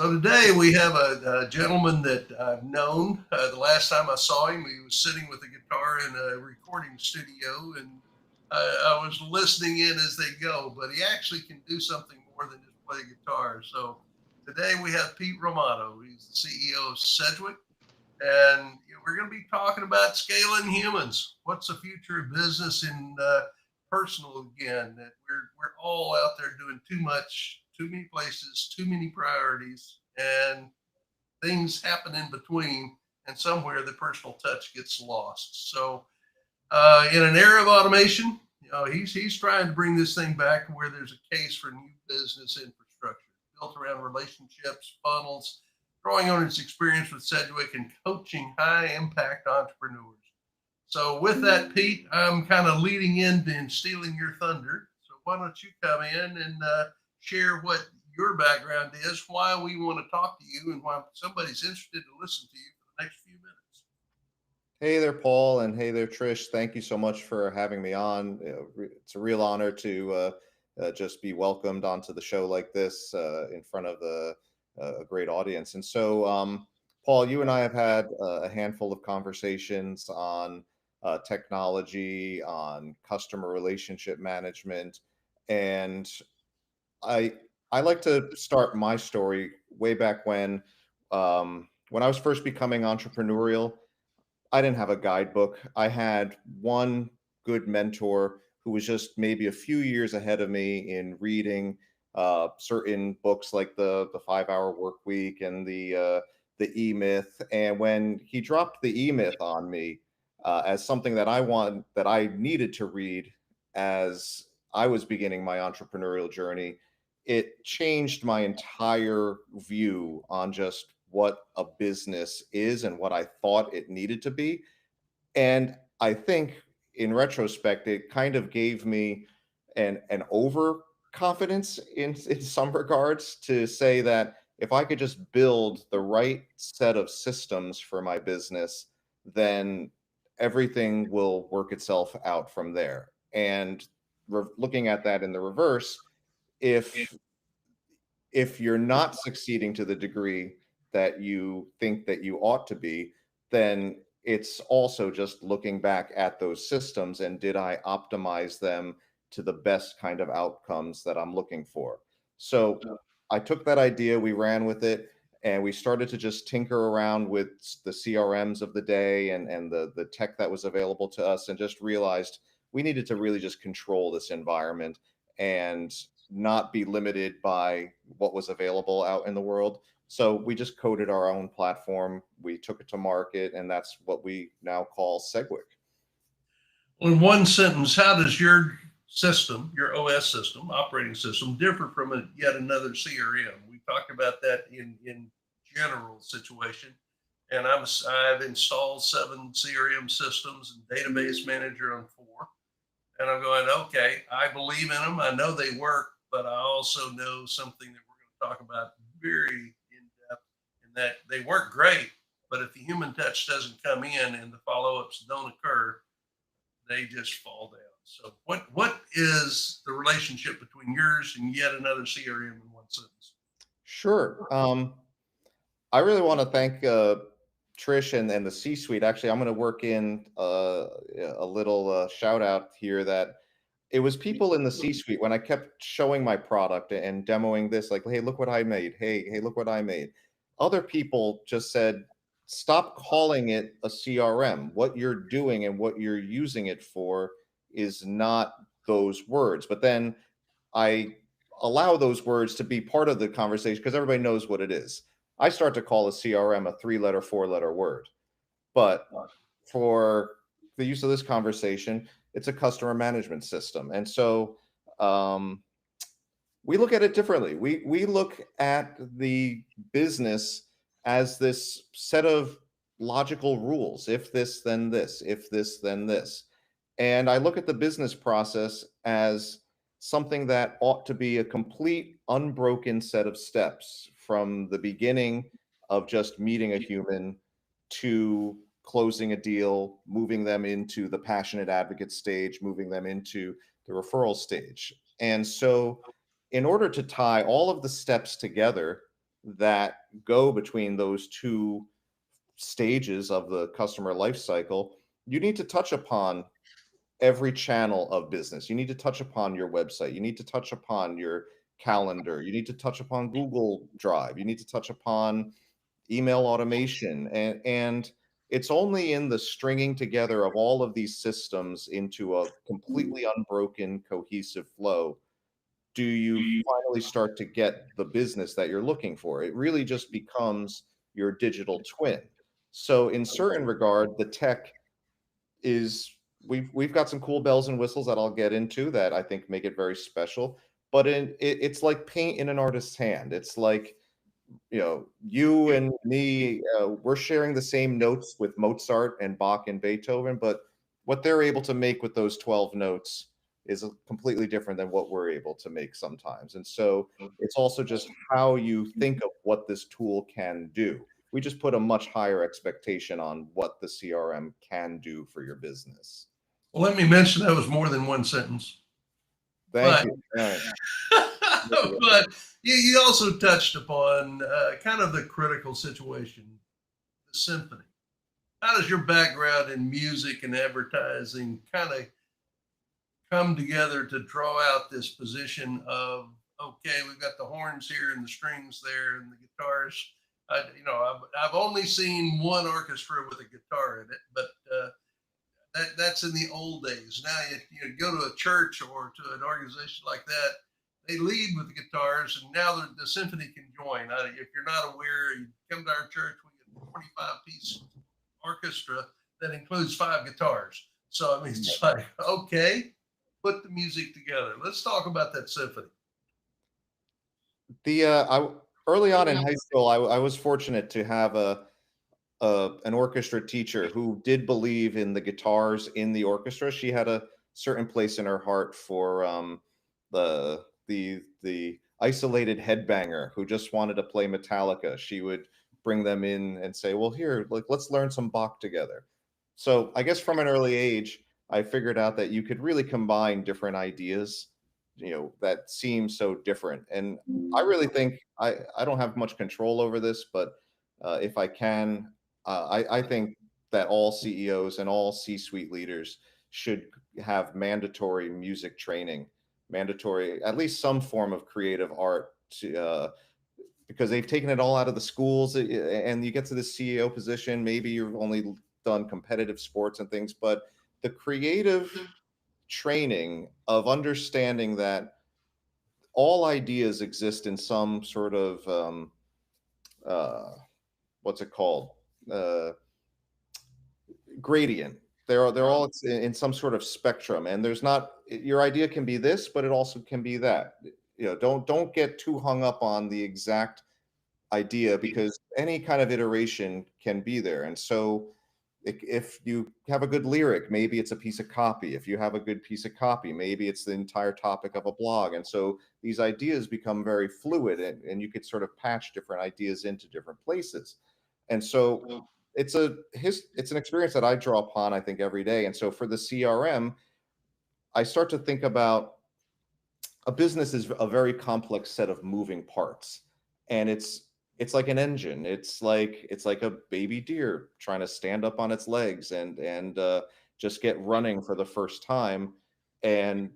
So today we have a gentleman that I've known. The last time I saw him, he was sitting with a guitar in a recording studio, and I was listening in as they go. But he actually can do something more than just play guitar. So today we have Pete Romano. He's the CEO of SegWit, and we're going to be talking about scaling humans. What's the future of business in personal again? That we're all out there doing too much, too many places, too many priorities, and things happen in between, and somewhere the personal touch gets lost. So, in an era of automation, he's trying to bring this thing back to where there's a case for new business infrastructure built around relationships, funnels, drawing on his experience with Sedgwick and coaching high impact entrepreneurs. So, with that, Pete, I'm kind of leading into and stealing your thunder. So, why don't you come in and share what your background is, why we want to talk to you, and why somebody's interested to listen to you for the next few minutes. Hey there, Paul, and hey there, Trish. Thank you so much for having me on. It's a real honor to just be welcomed onto the show like this in front of a great audience. Paul, you and I have had a handful of conversations on technology, on customer relationship management, and I I like to start my story way back when I was first becoming entrepreneurial. I didn't have a guidebook. I had one good mentor who was just maybe a few years ahead of me in reading certain books like the 5 Hour Work Week and the E Myth. And when he dropped the E Myth on me as something that I needed to read as I was beginning my entrepreneurial journey, it changed my entire view on just what a business is and what I thought it needed to be. And I think in retrospect, it kind of gave me an overconfidence in some regards to say that if I could just build the right set of systems for my business, then everything will work itself out from there. And looking at that in the reverse, if if you're not succeeding to the degree that you think that you ought to be, then it's also just looking back at those systems and did I optimize them to the best kind of outcomes that I'm looking for. So I took that idea, we ran with it, and we started to just tinker around with the CRMs of the day and the tech that was available to us, and just realized we needed to really just control this environment and not be limited by what was available out in the world. So we just coded our own platform. We took it to market, and that's what we now call SegWit. Well, in one sentence, how does your system, your OS system, operating system, differ from yet another CRM? We talked about that in general situation, and I've installed 7 CRM systems and database manager on 4, and I'm going, okay, I believe in them. I know they work, but I also know something that we're going to talk about very in depth, in that they work great, but if the human touch doesn't come in and the follow ups don't occur, they just fall down. So, what is the relationship between yours and yet another CRM in one sentence? Sure. I really want to thank Trish and the C-suite. Actually, I'm going to work in a little shout out here that it was people in the C-suite when I kept showing my product and demoing this, like, hey, look what I made. Hey, look what I made. Other people just said, stop calling it a CRM. What you're doing and what you're using it for is not those words. But then I allow those words to be part of the conversation because everybody knows what it is. I start to call a CRM a 3 letter, 4 letter word. But for the use of this conversation, it's a customer management system. And so um, we look at it differently. We look at the business as this set of logical rules. If this, then this. If this, then this. And I look at the business process as something that ought to be a complete unbroken set of steps from the beginning of just meeting a human to closing a deal, moving them into the passionate advocate stage, moving them into the referral stage. And so, in order to tie all of the steps together, that go between those two stages of the customer life cycle, you need to touch upon every channel of business. You need to touch upon your website. You need to touch upon your calendar. You need to touch upon Google Drive. You need to touch upon email automation. And it's only in the stringing together of all of these systems into a completely unbroken, cohesive flow do you finally start to get the business that you're looking for. It really just becomes your digital twin. So in certain regard, the tech is we've got some cool bells and whistles that I'll get into that I think make it very special. But it's like paint in an artist's hand. It's like you and me, we're sharing the same notes with Mozart and Bach and Beethoven, but what they're able to make with those 12 notes is completely different than what we're able to make sometimes. And so it's also just how you think of what this tool can do. We just put a much higher expectation on what the CRM can do for your business. Well, let me mention that was more than one sentence. Thank But, you. All right. but you also touched upon kind of the critical situation, the symphony. How does your background in music and advertising kind of come together to draw out this position of, okay, we've got the horns here and the strings there and the guitars. I've only seen one orchestra with a guitar in it, but that's in the old days. Now you go to a church or to an organization like that, they lead with the guitars, and now the symphony can join. If you're not aware, you come to our church, we get a 25-piece orchestra that includes 5 guitars. So I mean, it's like, okay, put the music together. Let's talk about that symphony. Early on in high school, I was fortunate to have an orchestra teacher who did believe in the guitars in the orchestra. She had a certain place in her heart for the isolated headbanger who just wanted to play Metallica. She would bring them in and say, "Well, here, let's learn some Bach together." So I guess from an early age, I figured out that you could really combine different ideas, that seem so different. And I really think I don't have much control over this, but if I can, I think that all CEOs and all C-suite leaders should have mandatory music training, mandatory, at least some form of creative art because they've taken it all out of the schools and you get to the CEO position, maybe you've only done competitive sports and things, but the creative training of understanding that all ideas exist in some sort of what's it called? Gradient. They're all in some sort of spectrum, and there's not your idea can be this, but it also can be that. Don't get too hung up on the exact idea because any kind of iteration can be there. And so if you have a good lyric, maybe it's a piece of copy. If you have a good piece of copy, maybe it's the entire topic of a blog. And so these ideas become very fluid and you could sort of patch different ideas into different places. And so it's an experience that I draw upon, I think, every day. And so for the CRM, I start to think about a business is a very complex set of moving parts. And it's like an engine. It's like a baby deer trying to stand up on its legs and just get running for the first time. And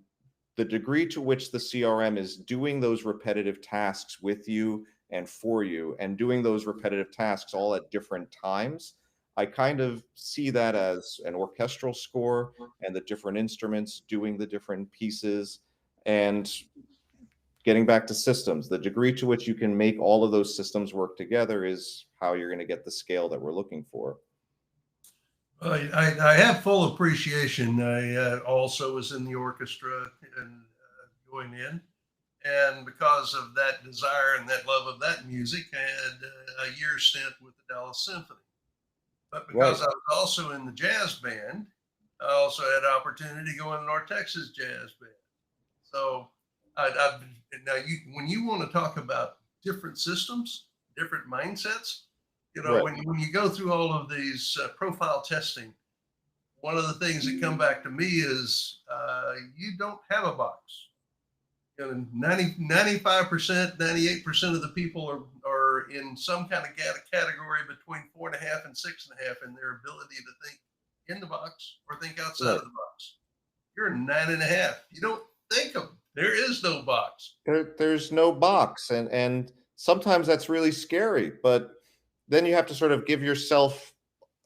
the degree to which the CRM is doing those repetitive tasks with you and for you, and doing those repetitive tasks all at different times, I kind of see that as an orchestral score and the different instruments doing the different pieces. And getting back to systems, the degree to which you can make all of those systems work together is how you're going to get the scale that we're looking for. I have full appreciation. I also was in the orchestra and going in. And because of that desire and that love of that music, I had a year stint with the Dallas Symphony. But because I was also in the jazz band, I also had an opportunity to go in North Texas jazz band. So now when you want to talk about different systems, different mindsets, when you go through all of these profile testing, one of the things that come back to me is you don't have a box. 95%, 98% of the people are are in some kind of category between 4.5 and 6.5 in their ability to think in the box or think outside Right. of the box. You're 9.5. You don't think of, there is no box. There's no box, and sometimes that's really scary, but then you have to sort of give yourself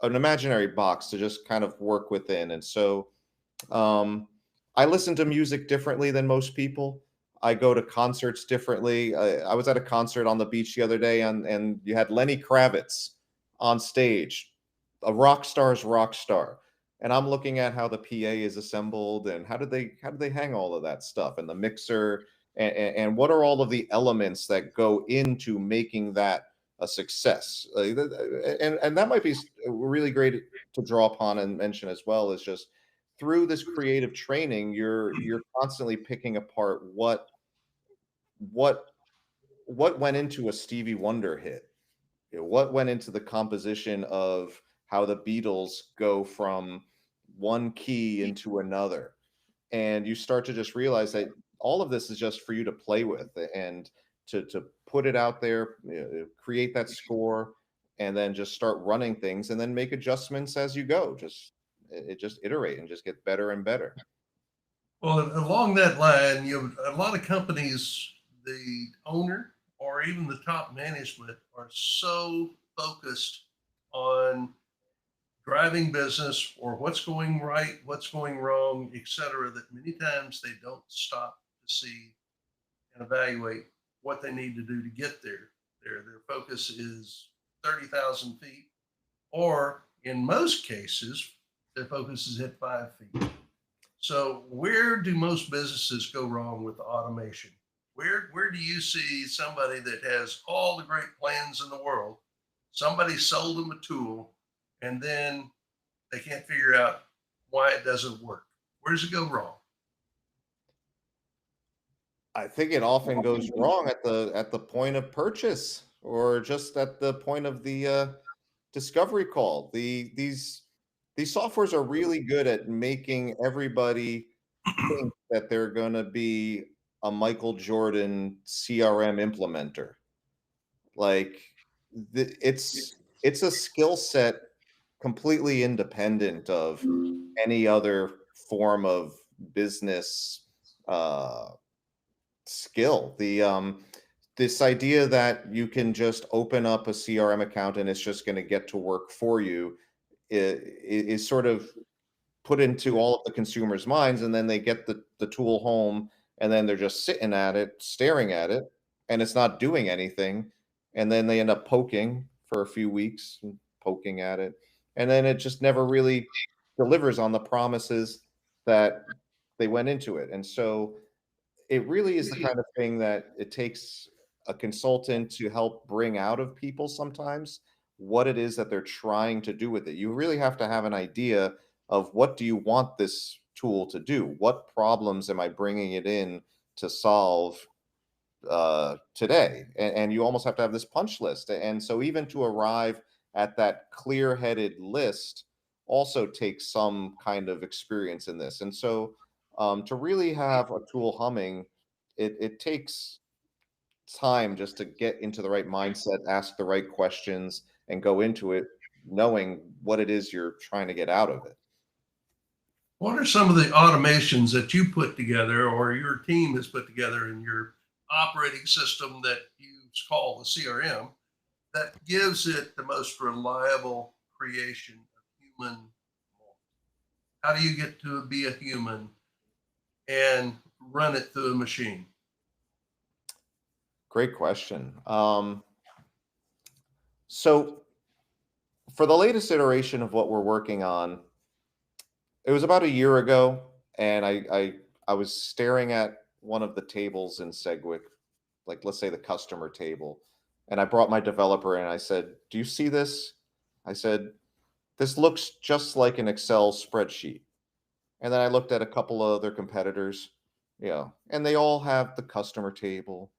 an imaginary box to just kind of work within. And so um, I listen to music differently than most people. I go to concerts differently. I was at a concert on the beach the other day, and you had Lenny Kravitz on stage, a rock star's rock star. And I'm looking at how the PA is assembled and how did they hang all of that stuff and the mixer and what are all of the elements that go into making that a success. And that might be really great to draw upon and mention as well, is just through this creative training, you're constantly picking apart what what went into a Stevie Wonder hit. You know, what went into the composition of how the Beatles go from one key into another, and you start to just realize that all of this is just for you to play with and to put it out there, create that score, and then just start running things and then make adjustments as you go. Just iterate and just get better and better. Well, along that line, a lot of companies, the owner or even the top management are so focused on driving business or what's going right, what's going wrong, et cetera, that many times they don't stop to see and evaluate what they need to do to get there. Their focus is 30,000 feet, or in most cases, their focus is at 5 feet. So where do most businesses go wrong with automation? Where do you see somebody that has all the great plans in the world? Somebody sold them a tool, and then they can't figure out why it doesn't work. Where does it go wrong? I think it often goes wrong at the point of purchase or just at the point of the discovery call. These softwares are really good at making everybody think that they're going to be a Michael Jordan CRM implementer. Like it's a skill set completely independent of any other form of business uh, skill. This idea that you can just open up a CRM account and it's just going to get to work for you is sort of put into all of the consumers' minds, and then they get the tool home, and then they're just sitting at it, staring at it, and it's not doing anything, and then they end up poking for a few weeks, and poking at it, and then it just never really delivers on the promises that they went into it. And so it really is the kind of thing that it takes a consultant to help bring out of people sometimes what it is that they're trying to do with it. You really have to have an idea of what do you want this tool to do? What problems am I bringing it in to solve today? And you almost have to have this punch list. And so even to arrive at that clear-headed list also takes some kind of experience in this. And so to really have a tool humming, it takes time just to get into the right mindset, ask the right questions, and go into it knowing what it is you're trying to get out of it. What are some of the automations that you put together or your team has put together in your operating system that you call the CRM that gives it the most reliable creation of human? How do you get to be a human and run it through a machine? Great question. So for the latest iteration of what we're working on, it was about a year ago, and I was staring at one of the tables in SegWit, like let's say the customer table, and I brought my developer in and I said, "Do you see this?" I said, "This looks just like an Excel spreadsheet." And then I looked at a couple of other competitors, and they all have the customer table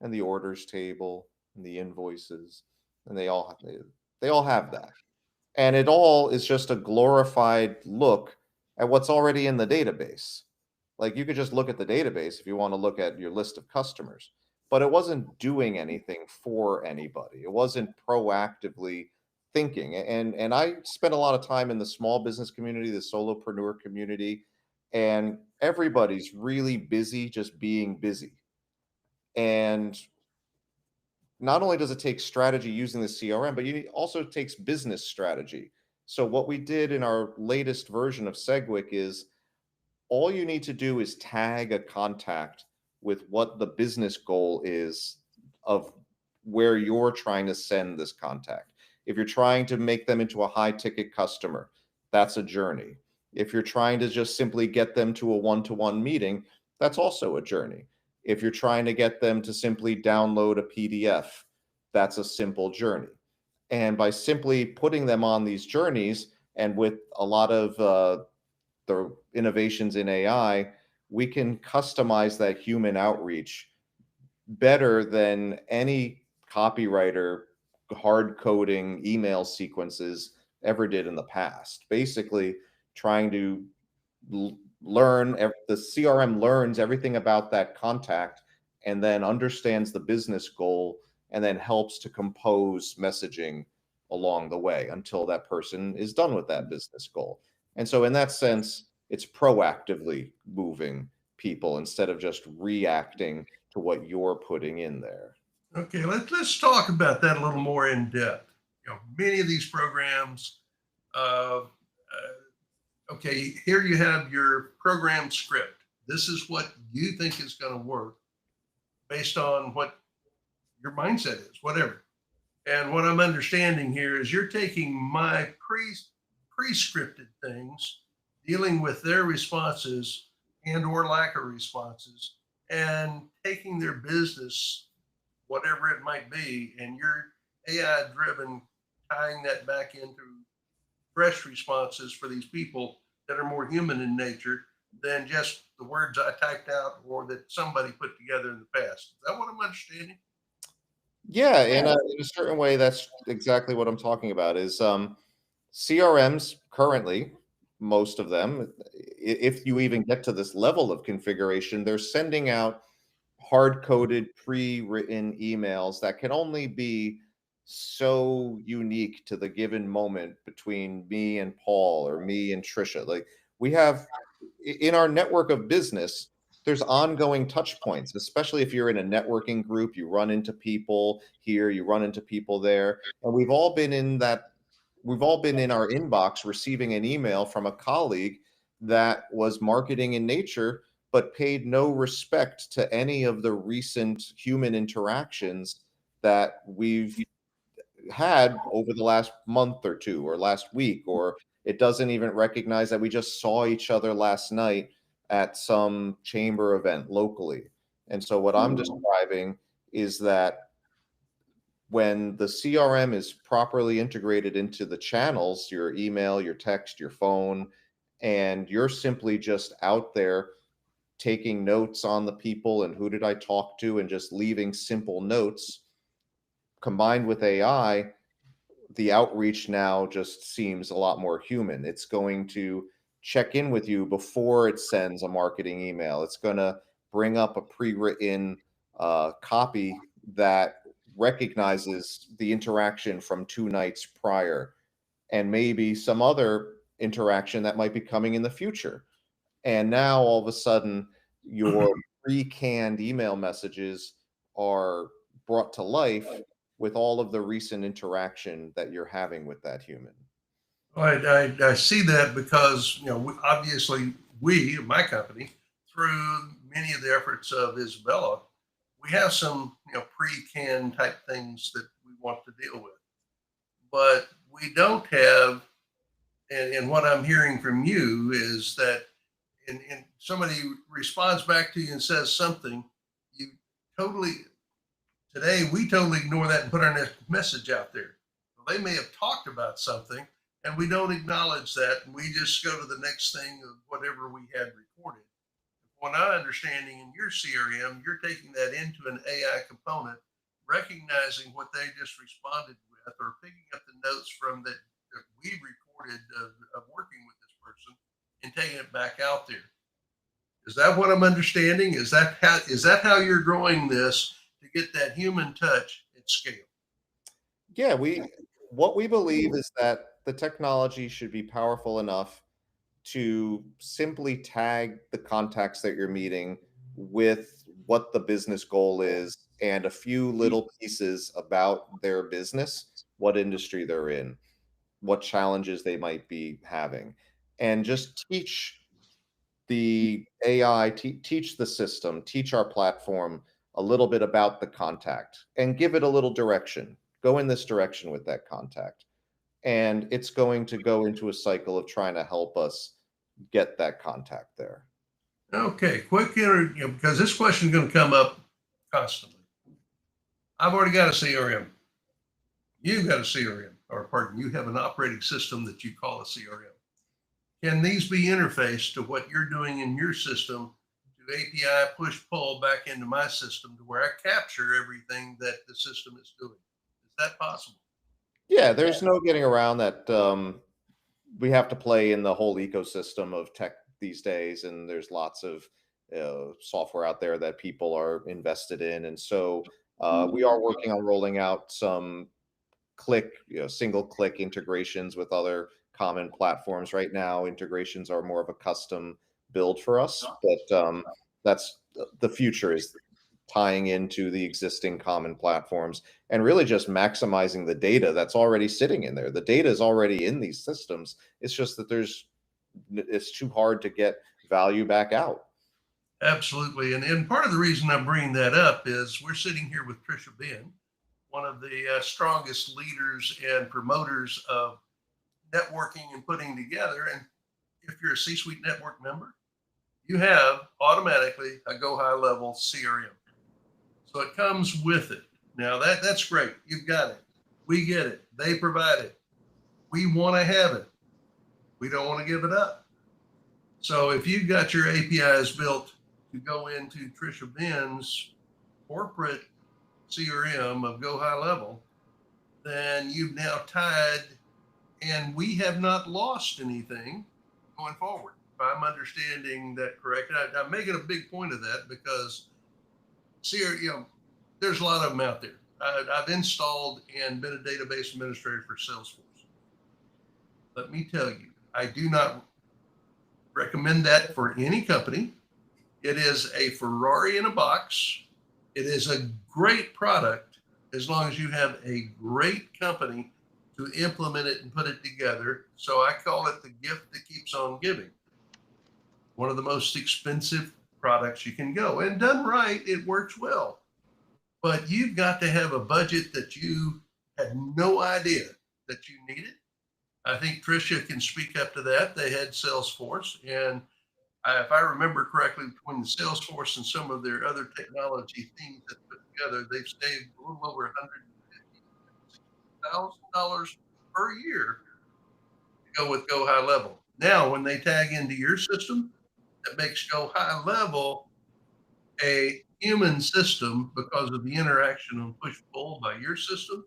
and the orders table and the invoices, and they all have that. And it all is just a glorified look at what's already in the database. Like you could just look at the database if you want to look at your list of customers. but it wasn't doing anything for anybody. It wasn't proactively thinking. And I spent a lot of time in the small business community, the solopreneur community, and everybody's really busy just being busy. And not only does it take strategy using the CRM, but also takes business strategy. So what we did in our latest version of SegWit is all you need to do is tag a contact with what the business goal is of where you're trying to send this contact. If you're trying to make them into a high ticket customer, that's a journey. If you're trying to just simply get them to a one-to-one meeting, that's also a journey. If you're trying to get them to simply download a PDF, that's a simple journey. And by simply putting them on these journeys, and with a lot of the innovations in AI, we can customize that human outreach better than any copywriter hard coding email sequences ever did in the past. Basically, trying to learn, the CRM learns everything about that contact and then understands the business goal and then helps to compose messaging along the way until that person is done with that business goal. And so, in that sense, it's proactively moving people instead of just reacting to what you're putting in there. Okay, let's talk about that a little more in depth. Many of these programs, uh, okay, here you have your program script. This is what you think is going to work based on what your mindset is, whatever. And what I'm understanding here is you're taking my pre-scripted things, dealing with their responses and or lack of responses, and taking their business, whatever it might be, and you're AI driven, tying that back into fresh responses for these people that are more human in nature than just the words I typed out or that somebody put together in the past. Is that what I'm understanding? Yeah, in a certain way, that's exactly what I'm talking about. Is CRMs currently, most of them, if you even get to this level of configuration, they're sending out hard-coded, pre-written emails that can only be so unique to the given moment between me and Paul or me and Tricia. Like we have in our network of business, there's ongoing touch points, especially if you're in a networking group, you run into people here, you run into people there. And we've all been in our inbox receiving an email from a colleague that was marketing in nature but paid no respect to any of the recent human interactions that we've had over the last month or two or last week, or it doesn't even recognize that we just saw each other last night at some chamber event locally. And so what I'm describing is that when the CRM is properly integrated into the channels, your email, your text, your phone, and you're simply just out there taking notes on the people and who did I talk to and just leaving simple notes combined with AI, the outreach now just seems a lot more human. It's going to check in with you before it sends a marketing email. It's going to bring up a pre-written copy that recognizes the interaction from 2 nights prior and maybe some other interaction that might be coming in the future. And now all of a sudden, your pre-canned email messages are brought to life with all of the recent interaction that you're having with that human. I see that because obviously my company, through many of the efforts of Isabella, we have some pre-canned type things that we want to deal with, but we don't have. And what I'm hearing from you is that, and somebody responds back to you and says something, you totally today we totally ignore that and put our next message out there. Well, they may have talked about something and we don't acknowledge that, and we just go to the next thing of whatever we had recorded. What I'm understanding in your CRM, you're taking that into an AI component, recognizing what they just responded with, or picking up the notes from that we recorded of working with this person and taking it back out there. Is that what I'm understanding? Is that how you're growing this? to get that human touch at scale. Yeah, what we believe is that the technology should be powerful enough to simply tag the contacts that you're meeting with what the business goal is and a few little pieces about their business, what industry they're in, what challenges they might be having, and just teach the AI, teach the system, teach our platform a little bit about the contact and give it a little direction. Go in this direction with that contact. And it's going to go into a cycle of trying to help us get that contact there. Okay, because this question is going to come up constantly. I've already got a CRM. You've got a CRM, or pardon, you have an operating system that you call a CRM. Can these be interfaced to what you're doing in your system to API push pull back into my system to where I capture everything that the system is doing? Is that possible? Yeah, there's no getting around that. We have to play in the whole ecosystem of tech these days, and there's lots of software out there that people are invested in, and so we are working on rolling out some single click integrations with other common platforms. Right now, integrations are more of a custom build for us, but that's the future, is tying into the existing common platforms and really just maximizing the data that's already sitting in there. The data is already in these systems. It's just that it's too hard to get value back out. Absolutely. And part of the reason I'm bringing that up is we're sitting here with Tricia Benn, one of the strongest leaders and promoters of networking and putting together. And if you're a C-Suite Network member, you have automatically a Go High Level CRM. So it comes with it. Now that's great. You've got it. We get it. They provide it. We want to have it. We don't want to give it up. So if you've got your APIs built to go into Tricia Benn's corporate CRM of Go High Level, then you've now tied, and we have not lost anything going forward. If I'm understanding that correct, and I'm making a big point of that because there's a lot of them out there. I've installed and been a database administrator for Salesforce. Let me tell you, I do not recommend that for any company. It is a Ferrari in a box. It is a great product as long as you have a great company to implement it and put it together. So I call it the gift that keeps on giving. One of the most expensive products you can go, and done right, it works well. But you've got to have a budget that you had no idea that you needed. I think Tricia can speak up to that. They had Salesforce, and if I remember correctly, between the Salesforce and some of their other technology things that put together, they've saved a little over $150,000 per year to go with Go High Level. Now, when they tag into your system, that makes Go High Level a human system because of the interaction and push pull by your system.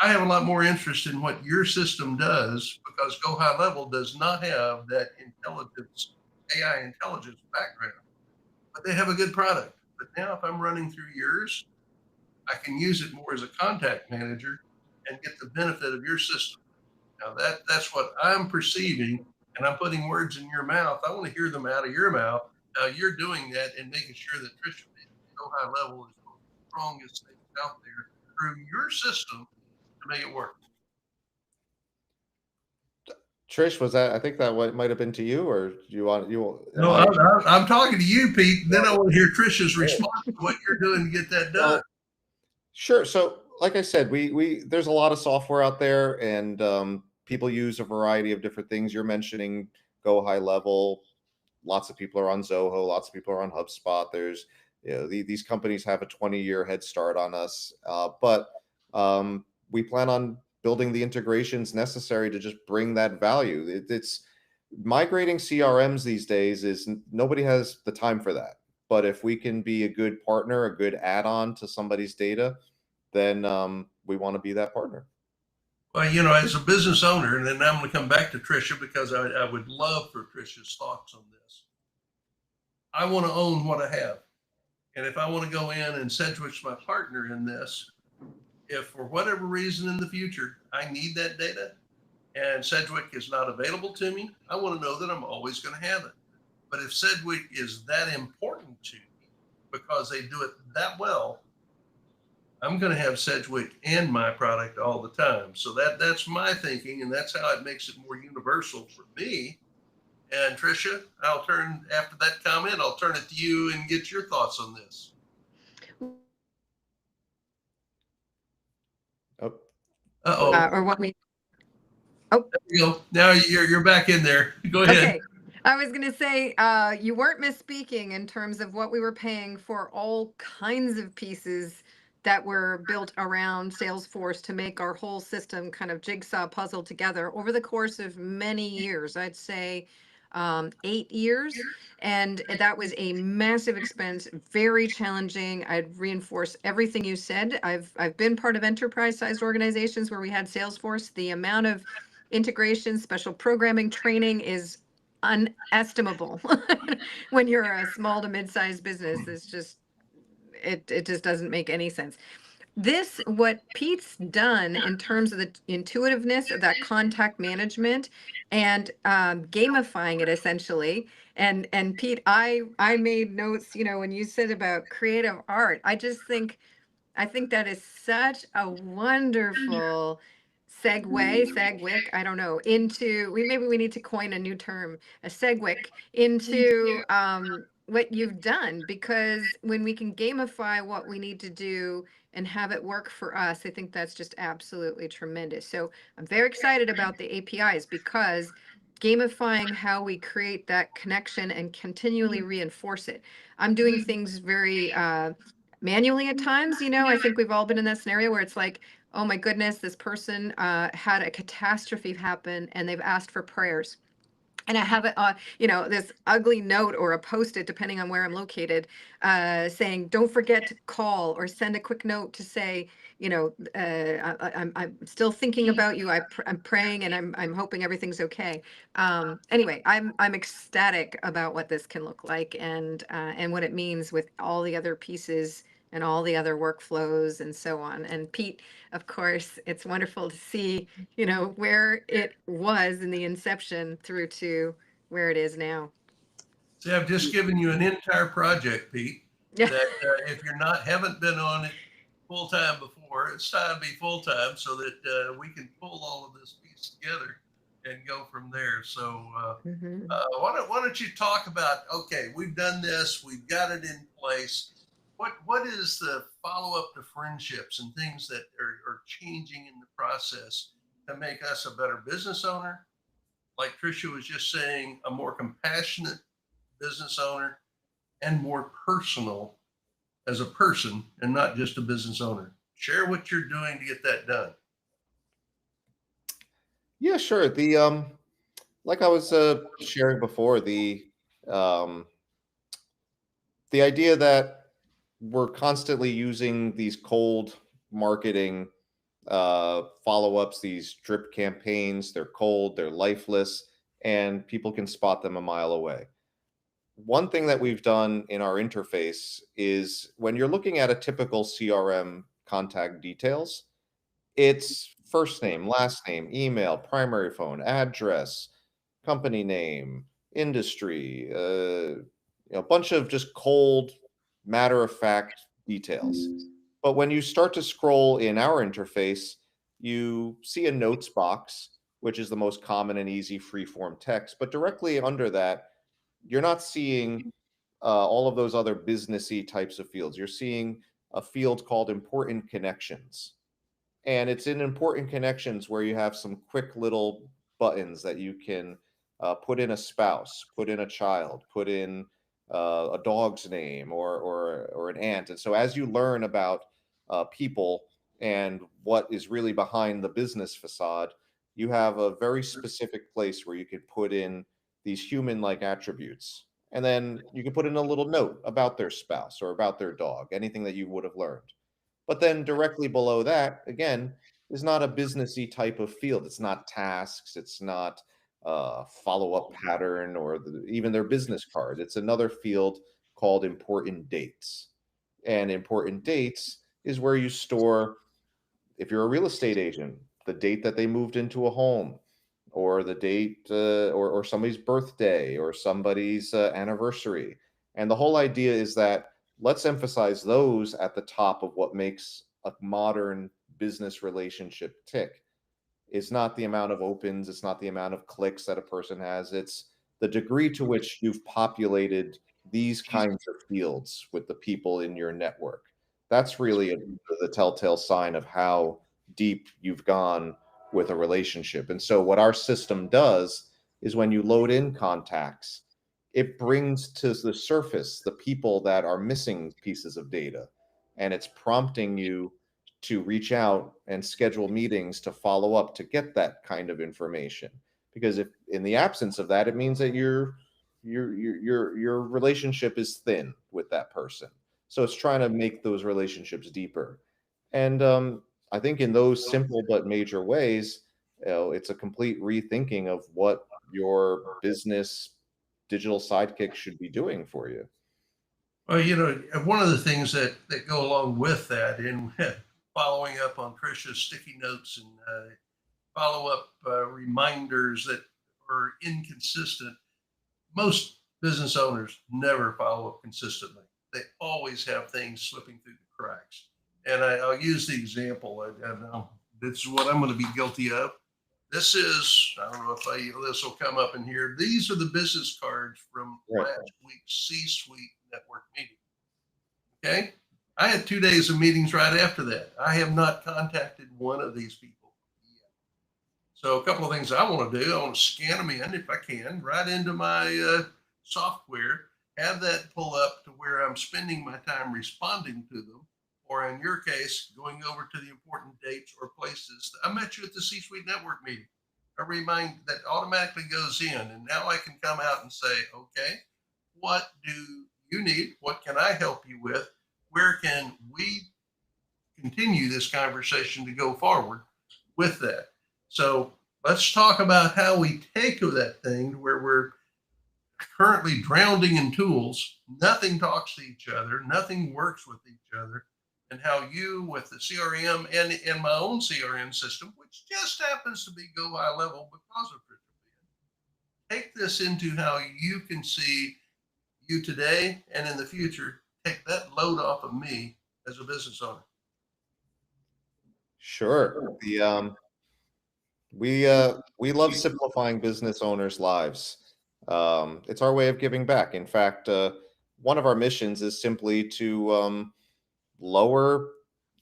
I have a lot more interest in what your system does because Go High Level does not have that intelligence, AI intelligence background, but they have a good product. But now if I'm running through yours, I can use it more as a contact manager and get the benefit of your system. Now that's what I'm perceiving, and I'm putting words in your mouth. I want to hear them out of your mouth. Now you're doing that and making sure that Tricia Go High Level is the strongest thing out there through your system to make it work. Trish, was that? I think that might have been to you, or do you want you? No, I'm talking to you, Pete. And then I want to hear Tricia's response to what you're doing to get that done. Sure. So, like I said, we there's a lot of software out there, and people use a variety of different things. You're mentioning Go High Level. Lots of people are on Zoho. Lots of people are on HubSpot. There's these companies have a 20-year head start on us, but we plan on building the integrations necessary to just bring that value. It's migrating CRMs these days is nobody has the time for that. But if we can be a good partner, a good add-on to somebody's data, then we want to be that partner. Well, as a business owner, and then I'm going to come back to Tricia because I would love for Tricia's thoughts on this. I want to own what I have. And if I want to go in and Sedgwick's my partner in this, if for whatever reason in the future I need that data and Sedgwick is not available to me, I want to know that I'm always going to have it. But if Sedgwick is that important to me because they do it that well, I'm going to have Sedgwick and my product all the time. So that's my thinking, and that's how it makes it more universal for me. And Tricia, I'll turn after that comment. I'll turn it to you and get your thoughts on this. Oh, Or what we. Oh, there you go. Now you're back in there. Go ahead. okay. I was going to say, you weren't misspeaking in terms of what we were paying for all kinds of pieces that were built around Salesforce to make our whole system kind of jigsaw puzzle together over the course of many years. I'd say 8 years. And that was a massive expense, very challenging. I'd reinforce everything you said. I've been part of enterprise-sized organizations where we had Salesforce. The amount of integration, special programming, training is unestimable when you're a small to mid-sized business. It's just it just doesn't make any sense. This, what Pete's done in terms of the intuitiveness of that contact management and gamifying it essentially. And Pete, I made notes, when you said about creative art, I think that is such a wonderful segwick, I don't know, into, maybe we need to coin a new term, a segwick into what you've done, because when we can gamify what we need to do and have it work for us, I think that's just absolutely tremendous. So I'm very excited about the APIs because gamifying how we create that connection and continually reinforce it. I'm doing things very manually at times. I think we've all been in that scenario where it's like, oh my goodness, this person had a catastrophe happen and they've asked for prayers. And I have it, this ugly note or a post-it, depending on where I'm located, saying, don't forget to call or send a quick note to say, I'm still thinking about you. I'm praying and I'm hoping everything's okay. Anyway, I'm ecstatic about what this can look like and what it means with all the other pieces and all the other workflows and so on. And Pete, of course, it's wonderful to see, where it was in the inception through to where it is now. See, I've just given you an entire project, Pete. Yeah. That if you're not haven't been on it full time before, it's time to be full time so that we can pull all of this piece together and go from there. So why don't you talk about? Okay, we've done this, we've got it in place. What is the follow up to friendships and things that are changing in the process to make us a better business owner? Like Tricia was just saying, a more compassionate business owner and more personal as a person and not just a business owner. Share what you're doing to get that done. yeah, sure. Like I was sharing before, um, the idea that we're constantly using these cold marketing follow-ups, these drip campaigns. They're cold, they're lifeless, and people can spot them a mile away. One thing that we've done in our interface is when you're looking at a typical CRM contact details, it's first name, last name, email, primary phone, address, company name, industry, a bunch of just cold, matter of fact details. But when you start to scroll in our interface, you see a notes box, which is the most common and easy free form text. But directly under that, you're not seeing all of those other businessy types of fields. You're seeing a field called important connections. And it's in important connections where you have some quick little buttons that you can put in a spouse, put in a child, put in a dog's name or an aunt. And so as you learn about people and what is really behind the business facade, you have a very specific place where you could put in these human-like attributes. And then you can put in a little note about their spouse or about their dog, anything that you would have learned. But then directly below that, again, is not a businessy type of field. It's not tasks. It's not follow-up pattern or even their business card. It's another field called important dates. and important dates is where you store, if you're a real estate agent, the date that they moved into a home, or the date, or somebody's birthday, or somebody's anniversary. And the whole idea is that let's emphasize those at the top of what makes a modern business relationship tick. It's not the amount of opens, it's not the amount of clicks that a person has, it's the degree to which you've populated these kinds of fields with the people in your network. That's really the telltale sign of how deep you've gone with a relationship. And so what our system does is when you load in contacts, it brings to the surface the people that are missing pieces of data, and it's prompting you to reach out and schedule meetings to follow up to get that kind of information. Because if in the absence of that, it means that your relationship is thin with that person. So it's trying to make those relationships deeper. And I think in those simple but major ways, it's a complete rethinking of what your business digital sidekick should be doing for you. Well, one of the things that go along with that, in following up on Tricia's sticky notes and follow up reminders that are inconsistent, most business owners never follow up consistently. They always have things slipping through the cracks. And I'll use the example. This is what I'm going to be guilty of. This is, I don't know if this will come up in here. These are the business cards from Right. last week's C-suite network meeting. Okay. I had 2 days of meetings right after that. I have not contacted one of these people yet. So a couple of things I want to do. I want to scan them in if I can, right into my software, have that pull up to where I'm spending my time responding to them, or in your case, going over to the important dates or places. I met you at the C-suite network meeting. A reminder that automatically goes in, and now I can come out and say, okay, what do you need? What can I help you with? Where can we continue this conversation to go forward with that? So let's talk about how we take that thing to where we're currently drowning in tools. Nothing talks to each other. Nothing works with each other. And how you, with the CRM and my own CRM system, which just happens to be go high level because of Tricia, take this into how you can see you today and in the future. Take that load off of me as a business owner. Sure. We love simplifying business owners' lives. It's our way of giving back. In fact, one of our missions is simply to lower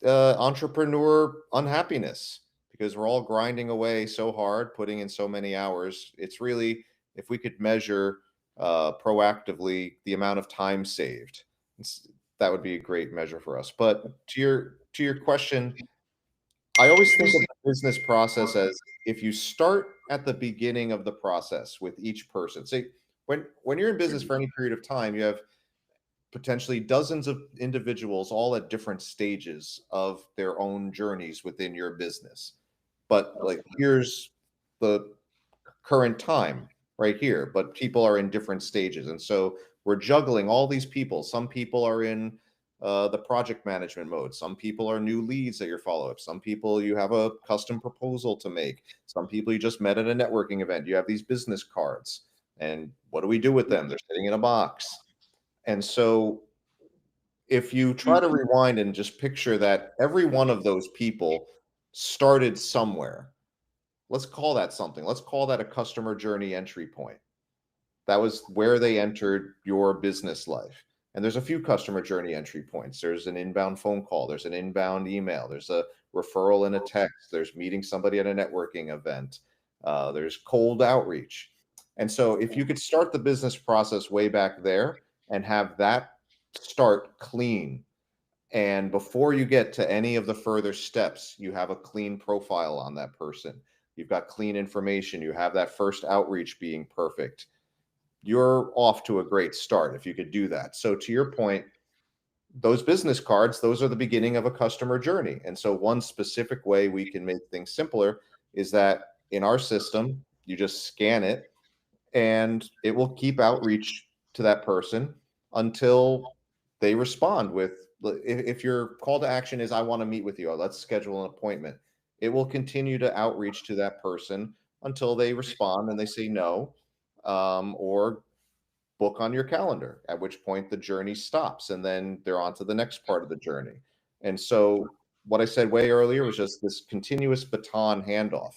entrepreneur unhappiness, because we're all grinding away so hard, putting in so many hours. It's really, if we could measure proactively the amount of time saved, that would be a great measure for us. But to your question, I always think of the business process as, if you start at the beginning of the process with each person. Say, when you're in business for any period of time, you have potentially dozens of individuals all at different stages of their own journeys within your business. But like, here's the current time right here, but people are in different stages. And so we're juggling all these people. Some people are in the project management mode. Some people are new leads at your follow-up. Some people you have a custom proposal to make. Some people you just met at a networking event. You have these business cards. And what do we do with them? They're sitting in a box. And so if you try to rewind and just picture that every one of those people started somewhere, let's call that something. Let's call that a customer journey entry point. That was where they entered your business life. And there's a few customer journey entry points. There's an inbound phone call, there's an inbound email, there's a referral in a text, there's meeting somebody at a networking event, there's cold outreach. And so if you could start the business process way back there and have that start clean, and before you get to any of the further steps, you have a clean profile on that person. You've got clean information. You have that first outreach being perfect. You're off to a great start if you could do that. So to your point, those business cards, those are the beginning of a customer journey. And so one specific way we can make things simpler is that in our system, you just scan it and it will keep outreach to that person until they respond with if your call to action is, I want to meet with you, or let's schedule an appointment, it will continue to outreach to that person until they respond and they say no, or book on your calendar, at which point the journey stops and then they're on to the next part of the journey. And so what I said way earlier was just this continuous baton handoff.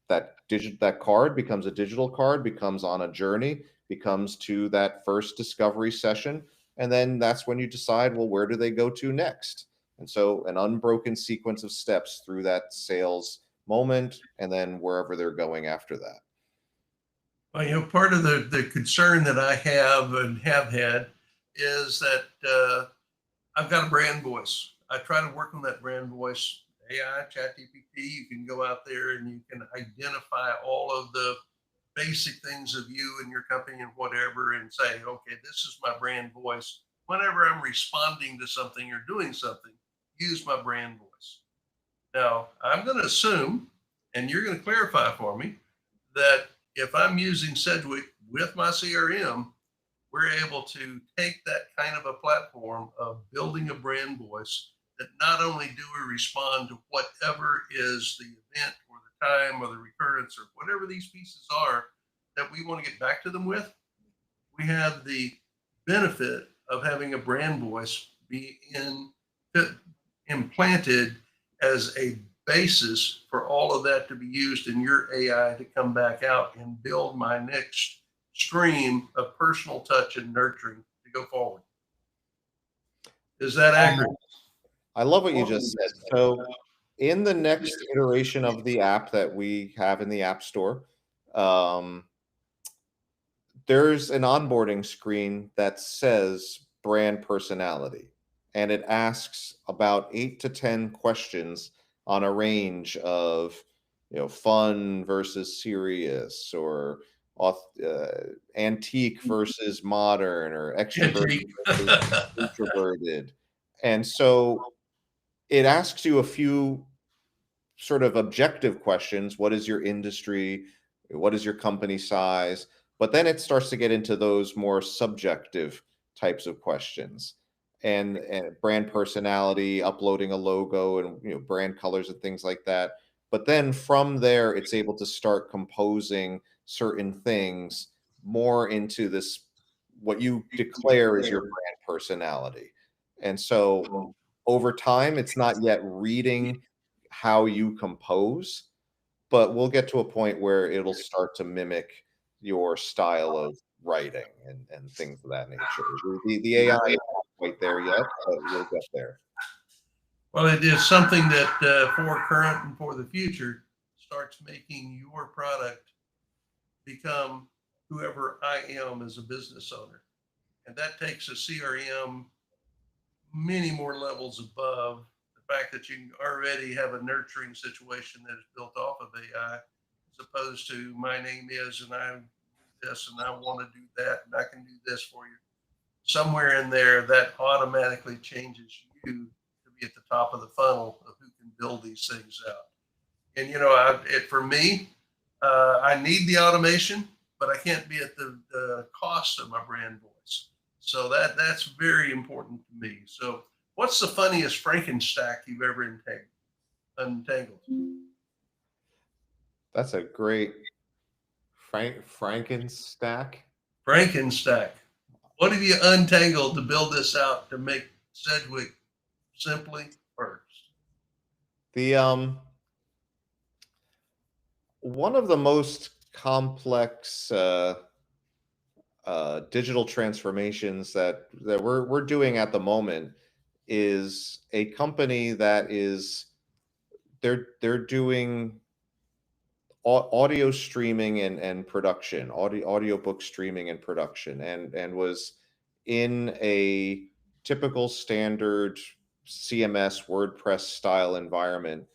That card becomes a digital card, becomes on a journey, becomes to that first discovery session, and then that's when you decide, well, where do they go to next? And so an unbroken sequence of steps through that sales moment and then wherever they're going after that. Well, part of the concern that I have and have had is that I've got a brand voice. I try to work on that brand voice. AI, ChatGPT, you can go out there and you can identify all of the basic things of you and your company and whatever and say, okay, this is my brand voice. Whenever I'm responding to something or doing something, use my brand voice. Now, I'm going to assume, and you're going to clarify for me, that if I'm using SegWit with my CRM, we're able to take that kind of a platform of building a brand voice that not only do we respond to whatever is the event or the time or the recurrence or whatever these pieces are that we want to get back to them with, we have the benefit of having a brand voice be implanted as a basis for all of that to be used in your AI to come back out and build my next stream of personal touch and nurturing to go forward. Is that accurate? I love what you just said. So in the next iteration of the app that we have in the App Store, there's an onboarding screen that says brand personality, and it asks about 8 to 10 questions on a range of, fun versus serious, or antique versus modern, or extroverted versus introverted. And so it asks you a few sort of objective questions. What is your industry? What is your company size? But then it starts to get into those more subjective types of questions, and brand personality, uploading a logo, and brand colors and things like that. But then from there, it's able to start composing certain things more into this, what you declare is your brand personality. And so over time, it's not yet reading how you compose, but we'll get to a point where it'll start to mimic your style of writing and things of that nature. The AI is not quite there yet, but we'll get there. Well, it is something that for current and for the future starts making your product become whoever I am as a business owner. And that takes a CRM many more levels above the fact that you already have a nurturing situation that is built off of AI, as opposed to my name is, and I do this, and I want to do that, and I can do this for you. Somewhere in there, that automatically changes you to be at the top of the funnel of who can build these things out. And for me, I need the automation, but I can't be at the cost of my brand voice. So that's very important to me. So, what's the funniest Frankenstack you've ever untangled? That's a great Frankenstack. Frankenstack. What have you untangled to build this out to make Sedgwick simply first? The one of the most complex digital transformations that we're doing at the moment is a company that is, they're doing audio streaming and production, audiobook streaming and production, and was in a typical standard CMS WordPress style environment.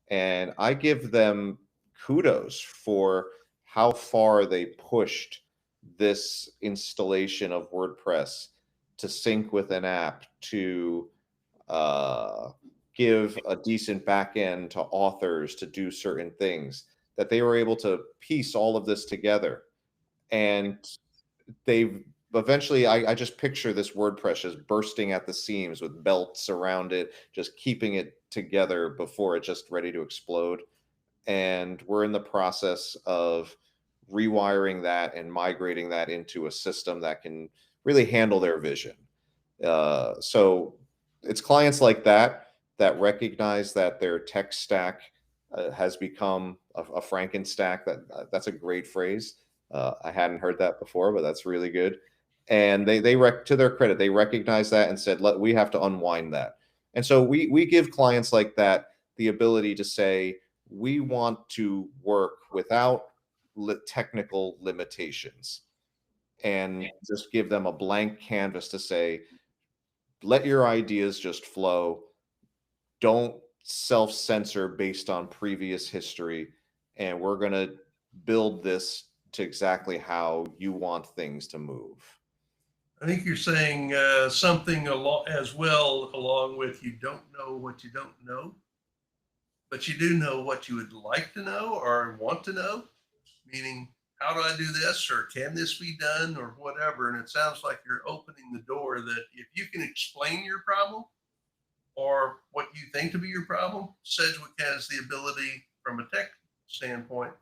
And I give them kudos for how far they pushed this installation of WordPress to sync with an app, to uh, give a decent back end to authors to do certain things, that they were able to piece all of this together. And they've eventually I just picture this WordPress just bursting at the seams with belts around it, just keeping it together before it's just ready to explode. And we're in the process of rewiring that and migrating that into a system that can really handle their vision. So it's clients like that that recognize that their tech stack has become a Frankenstack. That's a great phrase. I hadn't heard that before, but that's really good. And to their credit, they recognize that and said, we have to unwind that. And so we give clients like that the ability to say, we want to work without technical limitations, and just give them a blank canvas to say, let your ideas just flow. Don't self-censor based on previous history. And we're going to build this to exactly how you want things to move. I think you're saying something as well, along with you don't know what you don't know, but you do know what you would like to know or want to know, meaning, how do I do this, or can this be done, or whatever. And it sounds like you're opening the door that if you can explain your problem or what you think to be your problem, Sedgwick has the ability from a tech standpoint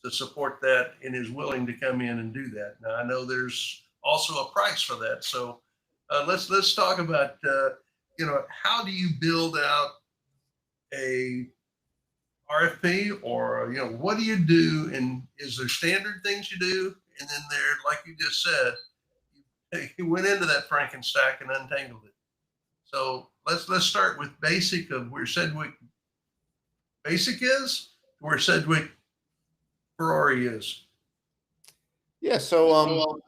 to support that and is willing to come in and do that. Now I know there's also a price for that, so let's talk about how do you build out a RFP, or what do you do, and is there standard things you do, and then there, like you just said, you went into that Frankenstack and untangled it. So let's start with basic of where Sedgwick basic is, where Sedgwick Ferrari is. Yeah, so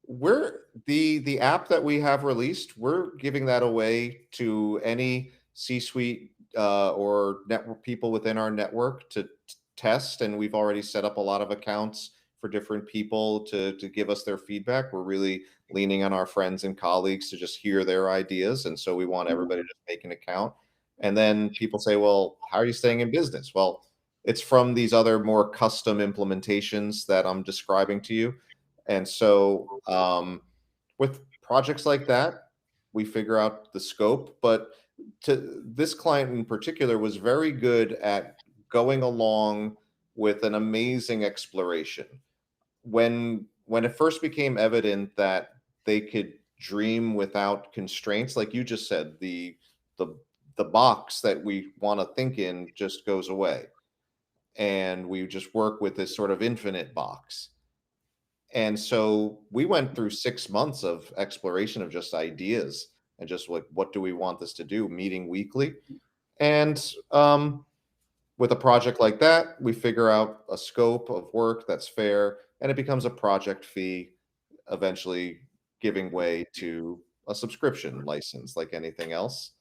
we're the app that we have released, we're giving that away to any C-suite or network people within our network to test, and we've already set up a lot of accounts for different people to give us their feedback. We're really leaning on our friends and colleagues to just hear their ideas, and so we want everybody to make an account. And then people say, well, how are you staying in business? Well, it's from these other more custom implementations that I'm describing to you. And so with projects like that, we figure out the scope. But to this client in particular was very good at going along with an amazing exploration. When it first became evident that they could dream without constraints, like you just said, the the box that we want to think in just goes away, and we just work with this sort of infinite box. And so we went through 6 months of exploration of just ideas and just like, what do we want this to do? Meeting weekly. And with a project like that, we figure out a scope of work that's fair, and it becomes a project fee, eventually giving way to a subscription license like anything else.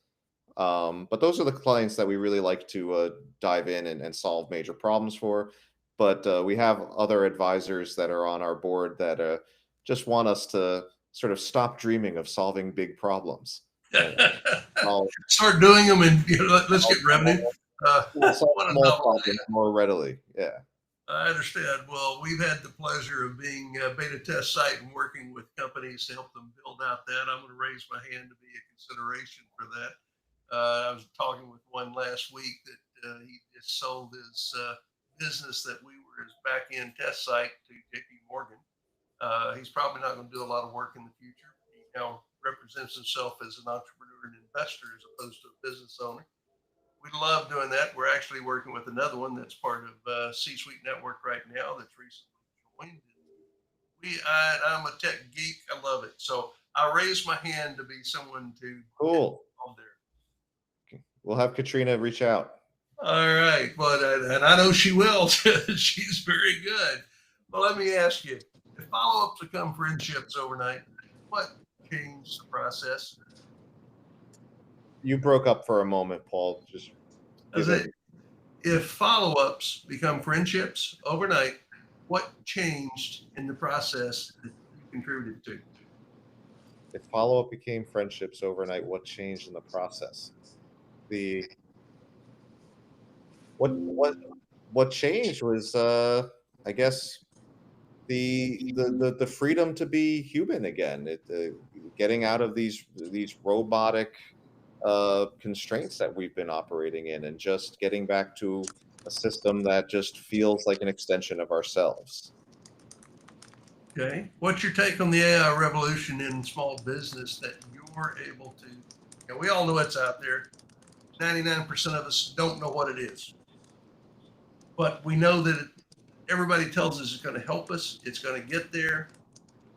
But those are the clients that we really like to dive in and solve major problems for. But we have other advisors that are on our board that just want us to sort of stop dreaming of solving big problems. I'll, Start doing them, and let's get revenue. solve What a small novel idea. problems more readily. Yeah. I understand. Well, we've had the pleasure of being a beta test site and working with companies to help them build out that. I'm going to raise my hand to be a consideration for that. I was talking with one last week that he just sold his business that we were his back end test site to JP Morgan. He's probably not going to do a lot of work in the future. He now represents himself as an entrepreneur and investor as opposed to a business owner. We love doing that. We're actually working with another one that's part of C-Suite Network right now that's recently joined. I'm a tech geek. I love it. So I raised my hand to be someone to get Cool. involved there. We'll have Katrina reach out. All right. But and I know she will. She's very good. Well, let me ask you, if follow-ups become friendships overnight, what changed the process? You broke up for a moment, Paul. Just As give it. if follow-ups become friendships overnight, what changed in the process that you contributed to? If follow-up became friendships overnight, what changed in the process? The what changed was I guess the freedom to be human again, getting out of these robotic constraints that we've been operating in, and just getting back to a system that just feels like an extension of ourselves. Okay. What's your take on the AI revolution in small business that you're able to, we all know it's out there. 99% of us don't know what it is, but we know that everybody tells us it's going to help us. It's going to get there.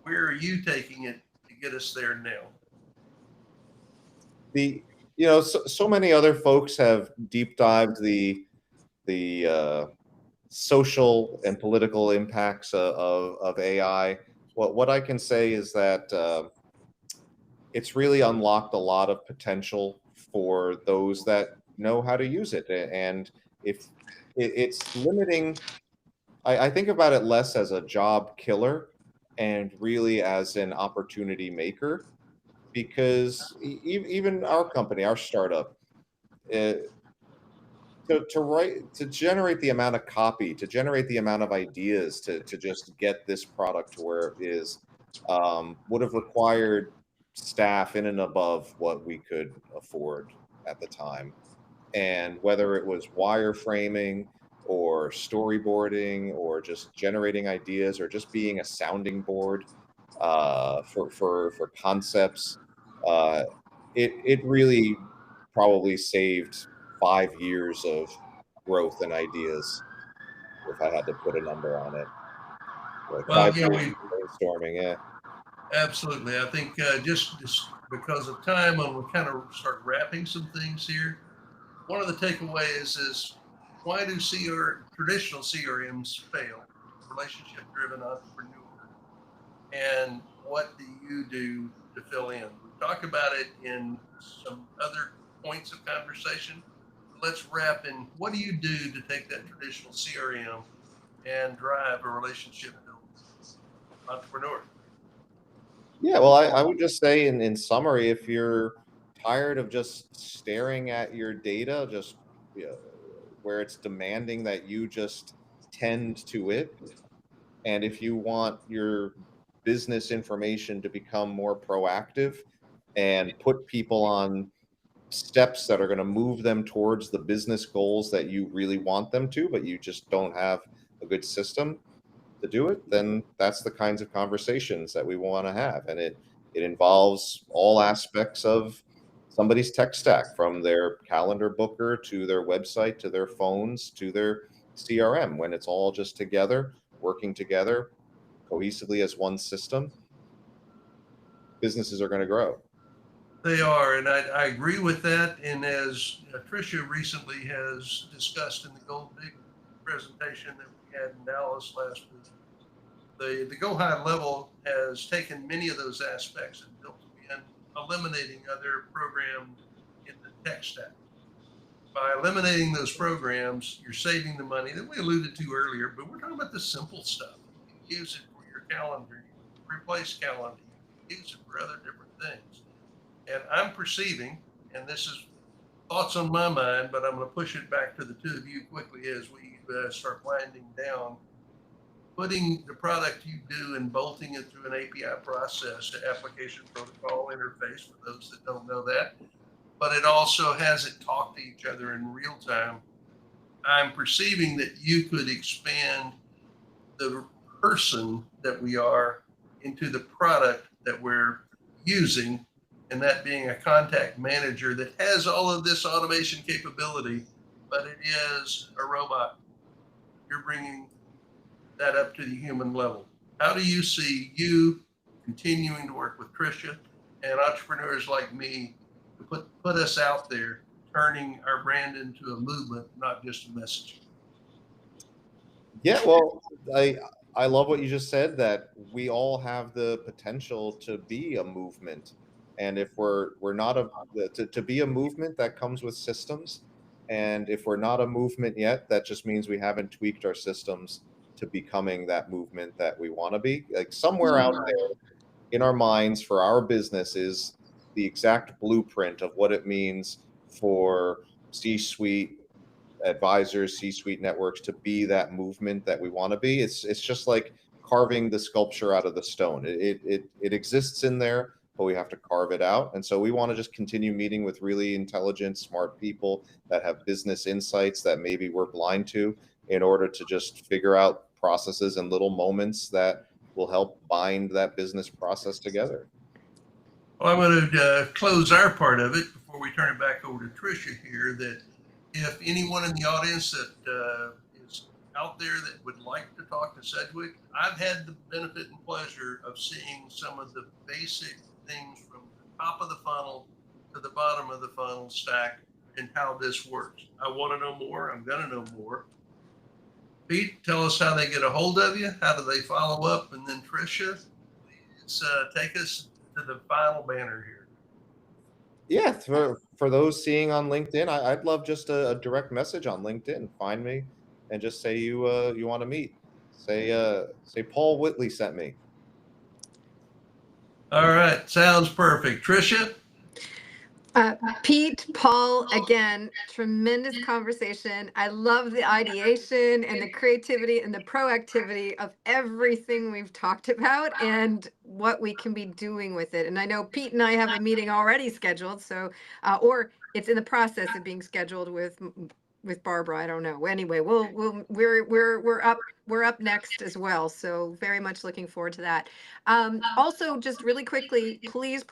Where are you taking it to get us there now? The so many other folks have deep dived the social and political impacts of AI. What I can say is that it's really unlocked a lot of potential for those that know how to use it. And if it's limiting, I think about it less as a job killer and really as an opportunity maker, because even our company, our startup, uh, to generate the amount of copy, to generate the amount of ideas, to just get this product to where it is, would have required staff in and above what we could afford at the time. And whether it was wireframing or storyboarding or just generating ideas or just being a sounding board for concepts, uh, it really probably saved 5 years of growth and ideas, if I had to put a number on it. Like Well, 5 years of brainstorming. Yeah. absolutely. I think just because of time, and we'll kind of start wrapping some things here. One of the takeaways is, why do traditional CRMs fail? Relationship-driven entrepreneur, and what do you do to fill in? We talk about it in some other points of conversation. Let's wrap in. What do you do to take that traditional CRM and drive a relationship-building entrepreneur? Yeah, well, I would just say in summary, if you're tired of just staring at your data, just where it's demanding that you just tend to it, and if you want your business information to become more proactive and put people on steps that are going to move them towards the business goals that you really want them to, but you just don't have a good system to do it, then that's the kinds of conversations that we want to have. And it involves all aspects of somebody's tech stack, from their calendar booker to their website to their phones to their CRM. When it's all just together, working together cohesively as one system, businesses are going to grow. They are, and I agree with that. And as Tricia recently has discussed in the Gold Big presentation that we had in Dallas last week, the Go High level has taken many of those aspects and built them in, eliminating other programs in the tech stack. By eliminating those programs, you're saving the money that we alluded to earlier, but we're talking about the simple stuff. You can use it for your calendar, you can replace calendar, you can use it for other different things. And I'm perceiving, and this is thoughts on my mind, but I'm going to push it back to the two of you quickly as we start winding down. Putting the product you do and bolting it through an API process, to application protocol interface, for those that don't know that, but it also has it talk to each other in real time. I'm perceiving that you could expand the person that we are into the product that we're using, and that being a contact manager that has all of this automation capability, but it is a robot. You're bringing that up to the human level. How do you see you continuing to work with Tricia and entrepreneurs like me to put us out there, turning our brand into a movement, not just a message? Yeah, well, I love what you just said, that we all have the potential to be a movement. And if we're not to be a movement, that comes with systems. And if we're not a movement yet, that just means we haven't tweaked our systems to becoming that movement that we want to be. Like somewhere out there in our minds for our business is the exact blueprint of what it means for C-suite advisors, C-suite networks to be that movement that we want to be. It's just like carving the sculpture out of the stone. It exists in there, but we have to carve it out. And so we want to just continue meeting with really intelligent, smart people that have business insights that maybe we're blind to, in order to just figure out processes and little moments that will help bind that business process together. Well, I'm going to close our part of it before we turn it back over to Tricia here. That if anyone in the audience that is out there that would like to talk to Sedgwick, I've had the benefit and pleasure of seeing some of the basic things from the top of the funnel to the bottom of the funnel stack and how this works. I want to know more. I'm going to know more. Pete, tell us how they get a hold of you. How do they follow up? And then Tricia, please take us to the final banner here. Yeah, for those seeing on LinkedIn, I'd love just a direct message on LinkedIn. Find me and just say you want to meet. Say Paul Whitley sent me. All right, sounds perfect. Tricia? Pete, Paul, again, tremendous conversation. I love the ideation and the creativity and the proactivity of everything we've talked about and what we can be doing with it. And I know Pete and I have a meeting already scheduled, so or it's in the process of being scheduled with Barbara. I don't know. Anyway, we're up next as well. So very much looking forward to that. Also, just really quickly, please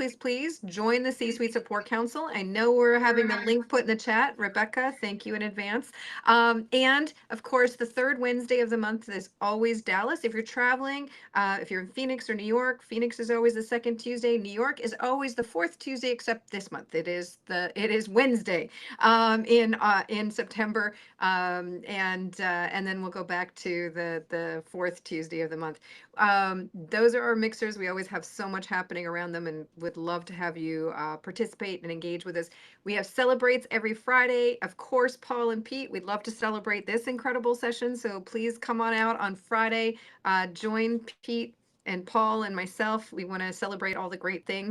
join the C-Suite Support Council. I know we're having the link put in the chat. Rebecca, thank you in advance. And of course, the third Wednesday of the month is always Dallas. If you're traveling, if you're in Phoenix or New York, Phoenix is always the second Tuesday. New York is always the fourth Tuesday, except this month it is Wednesday in September. And then we'll go back to the fourth Tuesday of the month. Those are our mixers. We always have so much happening around them and would love to have you participate and engage with us. We have celebrates every Friday. Of course, Paul and Pete, we'd love to celebrate this incredible session. So please come on out on Friday. Join Pete and Paul and myself. We want to celebrate all the great things.